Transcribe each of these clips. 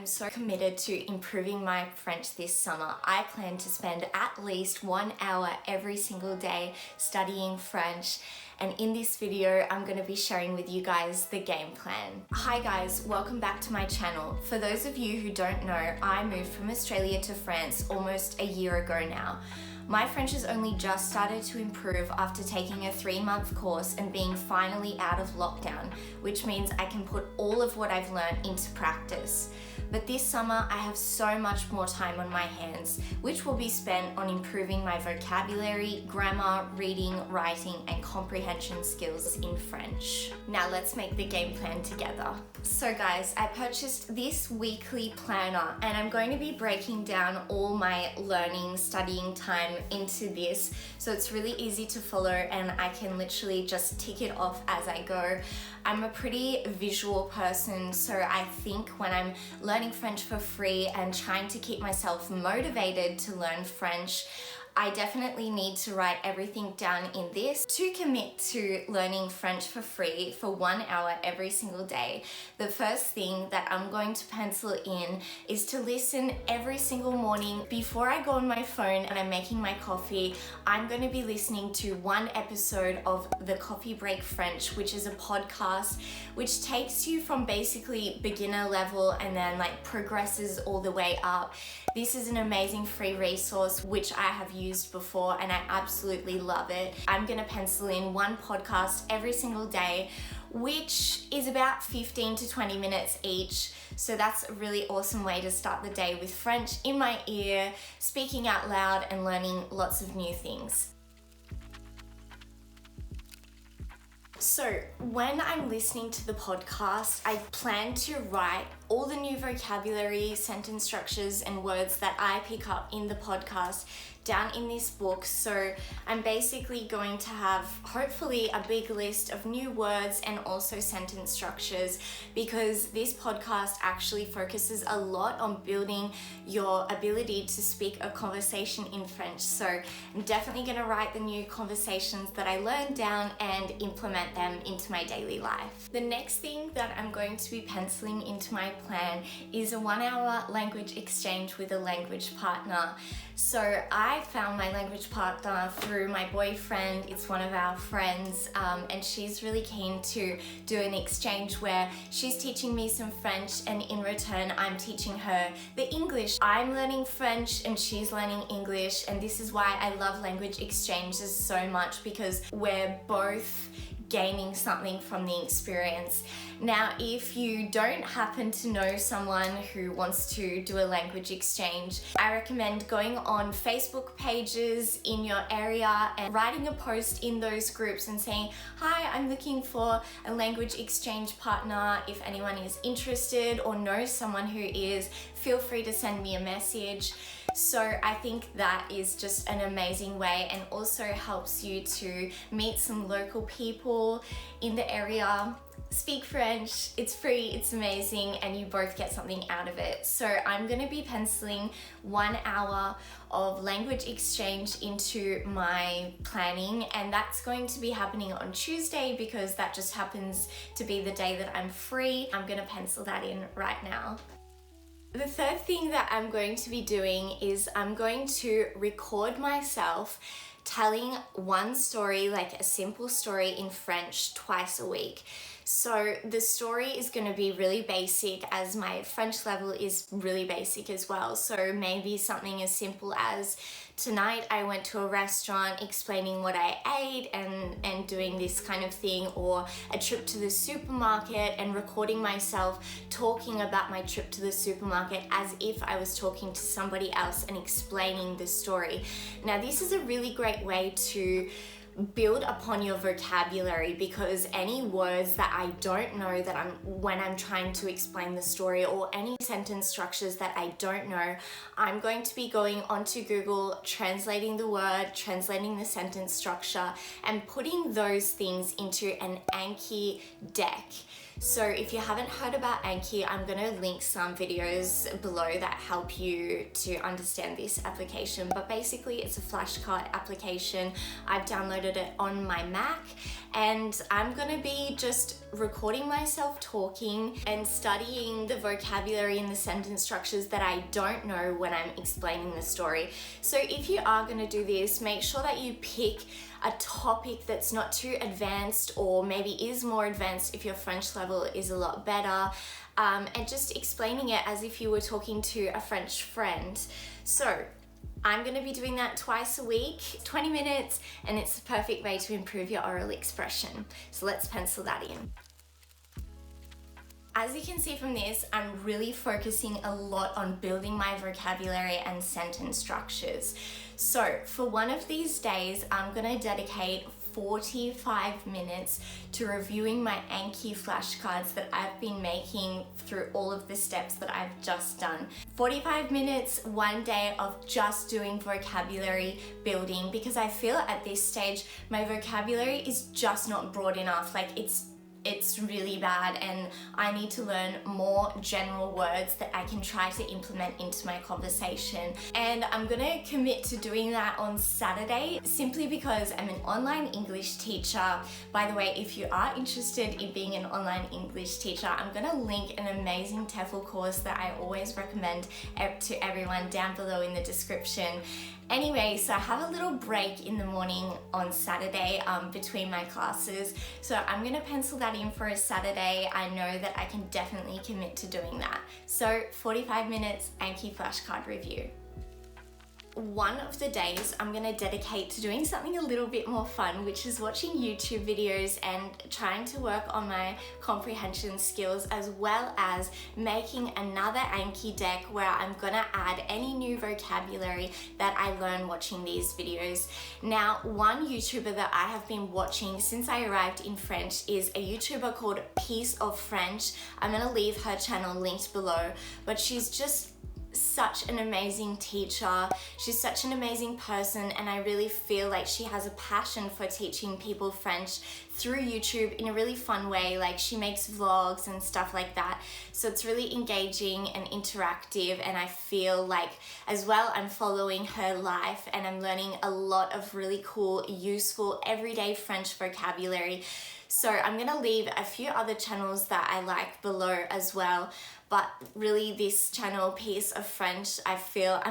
I'm so committed to improving my French this summer. I plan to spend at least 1 hour every single day studying French. And in this video, I'm going to be sharing with you guys the game plan. Hi guys, welcome back to my channel. For those of you who don't know, I moved from Australia to France almost a year ago now. My French has only just started to improve after taking a 3-month course and being finally out of lockdown, which means I can put all of what I've learned into practice. But this summer, I have so much more time on my hands, which will be spent on improving my vocabulary, grammar, reading, writing, and comprehension skills in French. Now let's make the game plan together. So guys, I purchased this weekly planner and I'm going to be breaking down all my learning, studying time into this, so it's really easy to follow and I can literally just tick it off as I go. I'm a pretty visual person, so I think when I'm learning French for free and trying to keep myself motivated to learn French, I definitely need to write everything down in this. To commit to learning French for free for 1 hour every single day, the first thing that I'm going to pencil in is to listen every single morning before I go on my phone and I'm making my coffee. I'm going to be listening to one episode of the Coffee Break French, which is a podcast which takes you from basically beginner level and then like progresses all the way up. This is an amazing free resource which I have used before and I absolutely love it. I'm gonna pencil in one podcast every single day, which is about 15 to 20 minutes each. So that's a really awesome way to start the day with French in my ear, speaking out loud and learning lots of new things. So when I'm listening to the podcast, I plan to write all the new vocabulary, sentence structures, and words that I pick up in the podcast down in this book. So I'm basically going to have hopefully a big list of new words and also sentence structures, because this podcast actually focuses a lot on building your ability to speak a conversation in French. So I'm definitely going to write the new conversations that I learned down and implement them into my daily life. The next thing that I'm going to be penciling into my plan is a 1 hour language exchange with a language partner. So I found my language partner through my boyfriend. It's one of our friends, and she's really keen to do an exchange where she's teaching me some French and in return I'm teaching her the English. I'm learning French and she's learning English, and this is why I love language exchanges so much, because we're both gaining something from the experience. Now, if you don't happen to know someone who wants to do a language exchange, I recommend going on Facebook pages in your area and writing a post in those groups and saying, hi, I'm looking for a language exchange partner. If anyone is interested or knows someone who is, feel free to send me a message. So I think that is just an amazing way and also helps you to meet some local people in the area, speak French, it's free, it's amazing, and you both get something out of it. So I'm going to be penciling 1 hour of language exchange into my planning, and that's going to be happening on Tuesday because that just happens to be the day that I'm free. I'm going to pencil that in right now. The third thing that I'm going to be doing is I'm going to record myself telling one story, like a simple story in French, twice a week. So the story is going to be really basic, as my French level is really basic as well. So maybe something as simple as, tonight I went to a restaurant, explaining what I ate and doing this kind of thing, or a trip to the supermarket and recording myself talking about my trip to the supermarket as if I was talking to somebody else and explaining the story. Now, this is a really great way to build upon your vocabulary, because any words that I don't know when I'm trying to explain the story, or any sentence structures that I don't know, I'm going to be going onto Google, translating the word, translating the sentence structure, and putting those things into an Anki deck. So if you haven't heard about Anki, I'm going to link some videos below that help you to understand this application. But basically it's a flashcard application. I've downloaded it on my Mac, and I'm going to be just recording myself talking and studying the vocabulary and the sentence structures that I don't know when I'm explaining the story. So if you are going to do this, make sure that you pick a topic that's not too advanced, or maybe is more advanced if your French level is a lot better, and just explaining it as if you were talking to a French friend. So I'm going to be doing that twice a week, 20 minutes, and it's the perfect way to improve your oral expression. So let's pencil that in. As you can see from this, I'm really focusing a lot on building my vocabulary and sentence structures. So for one of these days, I'm going to dedicate 45 minutes to reviewing my Anki flashcards that I've been making through all of the steps that I've just done. 45 minutes one day of just doing vocabulary building, because I feel at this stage my vocabulary is just not broad enough. Like it's really bad, and I need to learn more general words that I can try to implement into my conversation. And I'm gonna commit to doing that on Saturday, simply because I'm an online English teacher. By the way, if you are interested in being an online English teacher, I'm gonna link an amazing TEFL course that I always recommend to everyone down below in the description. Anyway, so I have a little break in the morning on Saturday between my classes. So I'm gonna pencil that in for a Saturday. I know that I can definitely commit to doing that. So 45 minutes Anki flashcard review. One of the days I'm going to dedicate to doing something a little bit more fun, which is watching YouTube videos and trying to work on my comprehension skills, as well as making another Anki deck where I'm going to add any new vocabulary that I learn watching these videos. Now, one YouTuber that I have been watching since I arrived in French is a YouTuber called Piece of French. I'm going to leave her channel linked below, but she's just such an amazing teacher. She's such an amazing person, and I really feel like she has a passion for teaching people French through YouTube in a really fun way. Like, she makes vlogs and stuff like that, so it's really engaging and interactive, and I feel like as well I'm following her life and I'm learning a lot of really cool, useful, everyday French vocabulary. So I'm gonna leave a few other channels that I like below as well. But really, this channel, Piece of French, I feel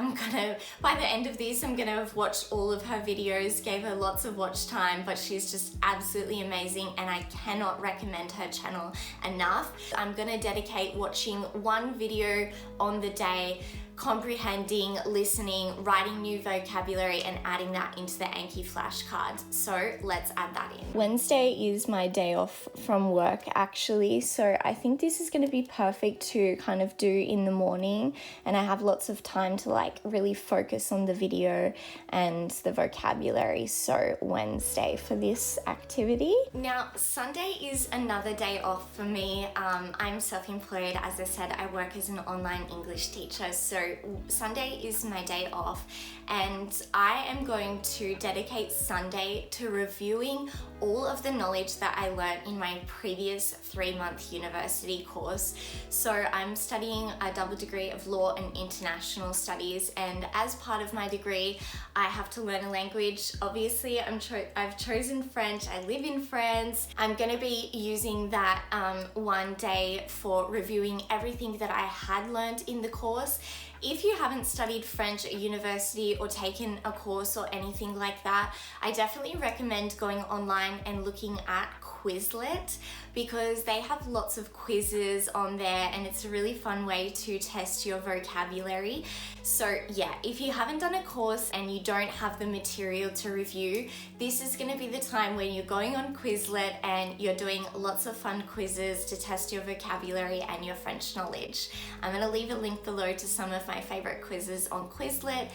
by the end of this, I'm gonna have watched all of her videos, gave her lots of watch time, but she's just absolutely amazing, and I cannot recommend her channel enough. I'm gonna dedicate watching one video on the day, comprehending, listening, writing new vocabulary, and adding that into the Anki flashcard. So let's add that in. Wednesday is my day off from work, actually, so I think this is going to be perfect to kind of do in the morning, and I have lots of time to like really focus on the video and the vocabulary. So Wednesday for this activity. Now, Sunday is another day off for me. I'm self-employed. As I said, I work as an online English teacher, so Sunday is my day off, and I am going to dedicate Sunday to reviewing all of the knowledge that I learned in my previous 3-month university course. So I'm studying a double degree of law and international studies, and as part of my degree I have to learn a language. Obviously I've chosen French. I live in France. I'm going to be using that one day for reviewing everything that I had learned in the course. If you haven't studied French at university or taken a course or anything like that, I definitely recommend going online and looking at Quizlet, because they have lots of quizzes on there, and it's a really fun way to test your vocabulary. So yeah, if you haven't done a course and you don't have the material to review, this is going to be the time when you're going on Quizlet and you're doing lots of fun quizzes to test your vocabulary and your French knowledge. I'm going to leave a link below to some of my favorite quizzes on Quizlet.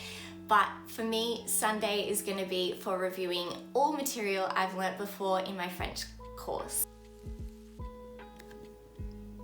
But for me, Sunday is going to be for reviewing all material I've learnt before in my French course.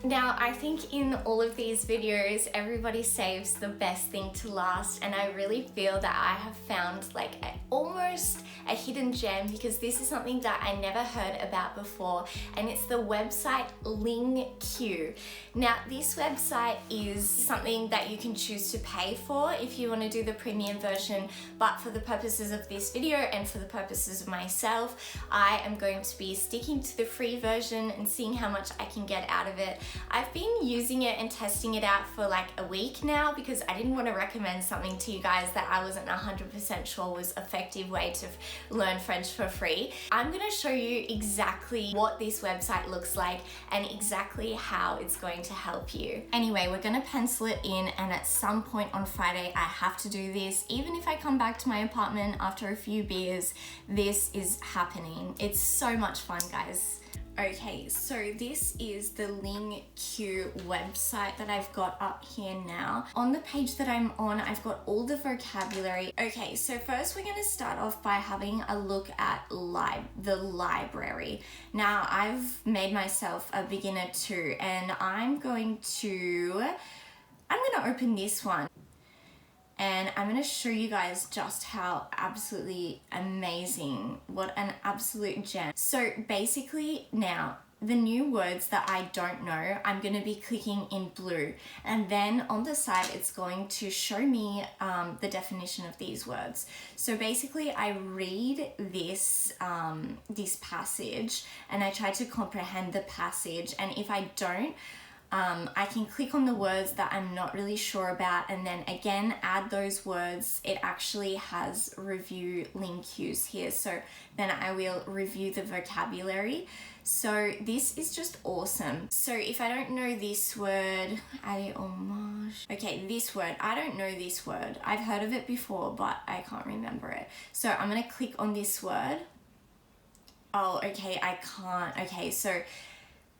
Now, I think in all of these videos, everybody saves the best thing to last, and I really feel that I have found like almost a hidden gem, because this is something that I never heard about before, and it's the website LingQ. Now, this website is something that you can choose to pay for if you want to do the premium version, but for the purposes of this video and for the purposes of myself, I am going to be sticking to the free version and seeing how much I can get out of it. I've been using it and testing it out for like a week now, because I didn't want to recommend something to you guys that I wasn't 100% sure was an effective way to learn French for free. I'm going to show you exactly what this website looks like and exactly how it's going to help you. Anyway, we're going to pencil it in, and at some point on Friday I have to do this. Even if I come back to my apartment after a few beers, this is happening. It's so much fun, guys. Okay, so this is the LingQ website that I've got up here now. On the page that I'm on, I've got all the vocabulary. Okay, so first we're going to start off by having a look at the library. Now, I've made myself a beginner too, and I'm going to open this one. And I'm going to show you guys just how absolutely amazing, what an absolute gem. So basically now, the new words that I don't know, I'm going to be clicking in blue. And then on the side, it's going to show me the definition of these words. So basically, I read this passage and I try to comprehend the passage. And if I don't, I can click on the words that I'm not really sure about, and then again add those words. It actually has review LingQs here, so then I will review the vocabulary. So this is just awesome. So if I don't know this word, okay, this word, I don't know this word. I've heard of it before, but I can't remember it. So I'm gonna click on this word. Oh, okay, I can't. Okay, so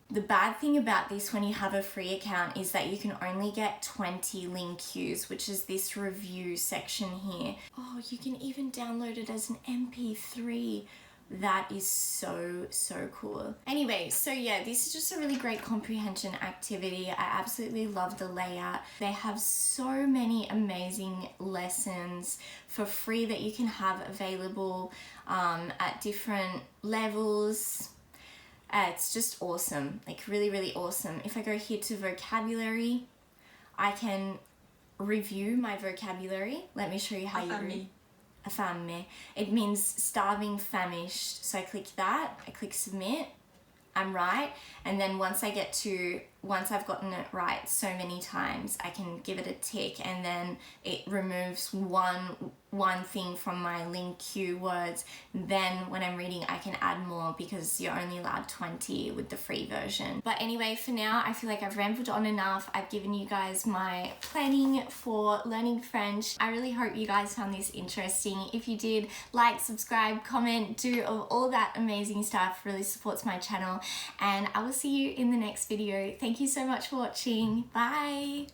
the bad thing about this when you have a free account is that you can only get 20 LingQs, which is this review section here. Oh, you can even download it as an MP3. That is so, so cool. Anyway, so yeah, this is just a really great comprehension activity. I absolutely love the layout. They have so many amazing lessons for free that you can have available at different levels. It's just awesome, like really, really awesome. If I go here to vocabulary, I can review my vocabulary. Let me show you how you read. Affamé. It means starving, famished. So I click that, I click submit, I'm right. And then once I've gotten it right so many times, I can give it a tick, and then it removes one thing from my LingQ words. Then when I'm reading, I can add more because you're only allowed 20 with the free version. But anyway, for now, I feel like I've rambled on enough. I've given you guys my planning for learning French. I really hope you guys found this interesting. If you did, like, subscribe, comment, do all that amazing stuff. Really supports my channel. And I will see you in the next video. Thank you so much for watching. Bye.